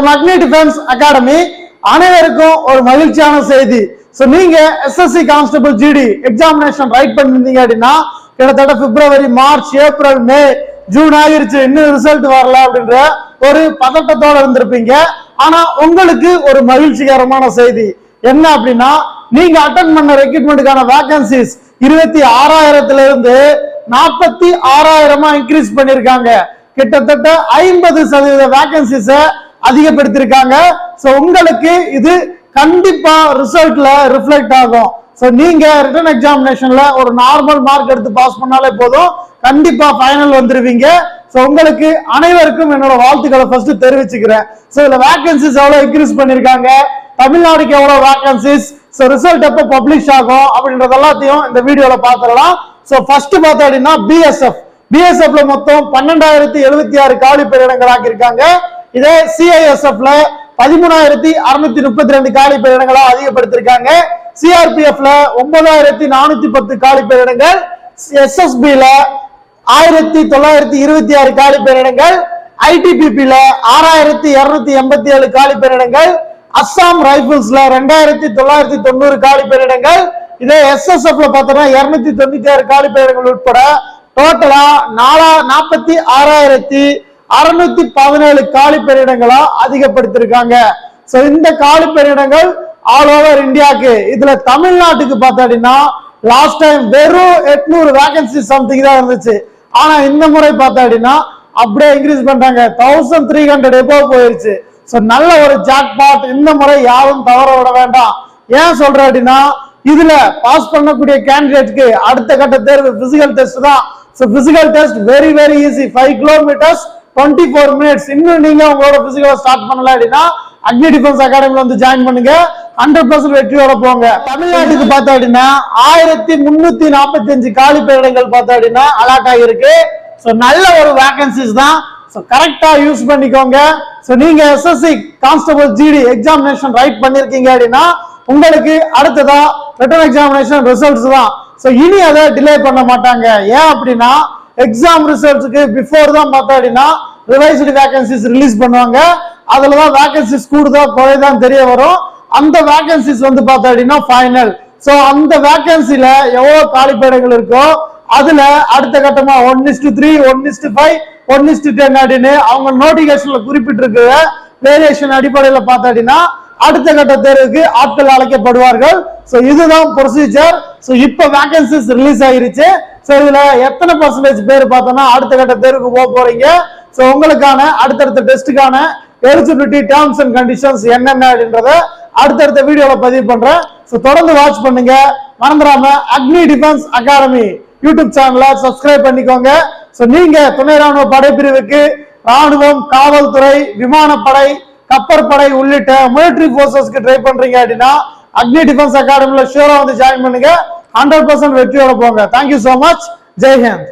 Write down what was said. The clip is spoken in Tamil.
from Agni Defense Academy அனைவருக்கும் ஒரு மகிழ்ச்சியான செய்தி. சோ நீங்க SSC constable GT examination right பண்ணிருந்தீங்க அப்படின்னா கிட்டத்தட்ட பிப்ரவரி, மார்ச், ஏப்ரல், மே, ஜூன் ஆகிருச்சு, இன்னும் ரிசல்ட் வரல அப்படின்ற ஒரு பதட்டத்தோட இருந்திருப்பீங்க. ஆனா உங்களுக்கு ஒரு மகிழ்ச்சிகரமான செய்தி என்ன அப்படின்னா, நீங்க அட்டெண்ட் பண்ண ரெக்ரூட்மெண்ட்டுக்கான வேகன்சிஸ் 26,000 இருந்து 46,000 இன்க்ரீஸ் பண்ணிருக்காங்க. கிட்டத்தட்ட 50% வேகன்சிஸ அதிகப்படுத்திருக்காங்க. சோ உங்களுக்கு இது கண்டிப்பா ரிசல்ட்ல ரிஃப்ளெக்ட் ஆகும். சோ நீங்க ரிட்டன் எக்ஸாமினேஷன்ல ஒரு நார்மல் மார்க் எடுத்து பாஸ் பண்ணாலே போதும், கண்டிப்பா ஃபைனல் வந்துருவீங்க. சோ உங்களுக்கு அனைவருக்கும் என்னோட வாழ்த்துக்களை ஃபர்ஸ்ட் தெரிவிச்சுக்கிறேன். சோ இதுல வேகன்சிஸ் எவ்வளவு இன்க்ரீஸ் பண்ணிருக்காங்க, தமிழ்நாடுக்கு எவ்வளவு வேகன்சிஸ், சோ ரிசல்ட் எப்ப பப்ளிஷ் ஆகும் அப்படின்றது எல்லாத்தையும் இந்த வீடியோல பாத்துடலாம். சோ ஃபர்ஸ்ட் பார்த்தா அப்படின்னா பிஎஸ்எஃப்ல மொத்தம் 12,076 காலி பணியிடங்கள் ஆக்கியிருக்காங்க. இதே சிஐஎஸ்எஃப்ல 13,632 காலி பணியிடங்களா அதிகப்படுத்திருக்காங்க. சிஆர்பிஎஃப்ல 9,410 காலி பணியிடங்கள், எஸ்எஸ்பில 1,926 காலி பணியிடங்கள், ஐடிபிபில 6,287 காலி பணியிடங்கள், அஸ்ஸாம் ரைபிள்ஸ்ல 2,990 காலி பணியிடங்கள், இதே எஸ்எஸ்எஃப்ல பார்த்தோம்னா 296 காலி பணியிடங்கள் உட்பட டோட்டலா 46,617 காலி பணியிடங்களா அதிகப்படுத்திருக்காங்க. சோ இந்த காலி பணியிடங்கள் ஆல் ஓவர் இந்தியாவுக்கு. இதுல தமிழ்நாட்டுக்கு பார்த்தா லாஸ்ட் டைம் வெறும் 800 வேகன்சி சம்திங் தான் இருந்துச்சு. ஆனா இந்த முறை பார்த்தா அப்படியே இன்க்ரீஸ் பண்றாங்க, 1300 எபோவ் போயிருச்சு. சோ நல்ல ஒரு ஜாக்பாட் இந்த முறை யாரும் தவற விட வேண்டாம். ஏன் சொல்றேன் அப்படின்னா, இதுல பாஸ் பண்ணக்கூடிய கேண்டிடேட்க்கு அடுத்த கட்ட தேர்வு பிசிக்கல் டெஸ்ட் தான். So physical test very very easy, 5 kilometres 24 minutes. இன்னும் நீங்க உங்களோட பிசிக்கல் ஸ்டார்ட் பண்ணல அப்படின்னா அக்னி டிஃபென்ஸ் அகாடமில வந்து ஜாயின் பண்ணுங்க, 100% வெற்றியோட போங்க. தமிழ்நாட்டுக்கு பார்த்தா அப்படின்னா 1,345 காலி பணியிடங்கள் பார்த்தா அப்படின்னா அலாட் ஆகிருக்கு. சோ நல்ல ஒரு வேகன்சிஸ் தான். சோ கரெக்டா யூஸ் பண்ணிக்கோங்க. சோ நீங்க SSC constable GT examination right பண்ணிருக்கீங்க அப்படின்னா உங்களுக்கு அடுத்ததா ரிட்டன் எக்ஸாமினேஷன் ரிசல்ட்ஸ் தான். சோ இனி அதை டிலே பண்ண மாட்டாங்க. ஏன் அப்படின்னா எக்ஸாம் ரிசல்ட்ஸ்க்கு பிஃபோர் தான் பார்த்தா அப்படின்னா ரிவைஸ்டு வேகன்சிஸ் ரிலீஸ் பண்ணுவாங்க. அதுலதான் வேகன்சிஸ் கூடுதா குறைதான் தெரிய வரும். அந்த வேகன்சிஸ் வந்து பார்த்தா அப்படின்னா ஃபைனல். சோ அந்த வேகன்சில எவ்வளவு காலி பணியிடங்கள் இருக்கோ அதுல அடுத்த கட்டமா 1:3, 1:5, 1:10 அப்படின்னு அவங்க நோட்டிபிகேஷன்ல குறிப்பிட்டிருக்கிற வேரியேஷன் அடிப்படையில பார்த்தா அப்படின்னா அடுத்த கட்ட தேர்வுக்கு ஆட்கள் அழைக்கப்படுவார்கள். சோ இதுதான் ப்ரொசீஜர். சோ இப்ப வேகன்சிஸ் ரிலீஸ் ஆயிருச்சு. சோ இதுல எத்தனை % பேர் பார்த்தோம்னா அடுத்த கட்ட தேர்வுக்கு போக போறீங்க. சோ உங்களுக்கான அடுத்தடுத்த டெஸ்டுக்கான எலிஜிபிலிட்டி டேர்ம்ஸ் அண்ட் கண்டிஷன்ஸ் என்னென்ன அப்படின்றத அடுத்தடுத்த வீடியோல பதிவு பண்றேன். சோ தொடர்ந்து வாட்ச் பண்ணுங்க. மறந்துடாம அக்னி டிஃபென்ஸ் அகாடமி யூடியூப் சேனலை சப்ஸ்கிரைப் பண்ணிக்கோங்க. சோ நீங்க துணை ராணுவ படைப்பிரிவுக்கு ராணுவம், காவல்துறை, விமானப்படை, கப்பற்படை உள்ளிட்ட மிலிட்டரி போர்சஸ்க்கு ட்ரை பண்றீங்க அப்படின்னா அக்னி டிஃபென்ஸ் அகாடமில ஷூரா வந்து ஜாயின் பண்ணுங்க, 100% வெற்றியோட போங்க. Thank you so much. Jai Hind.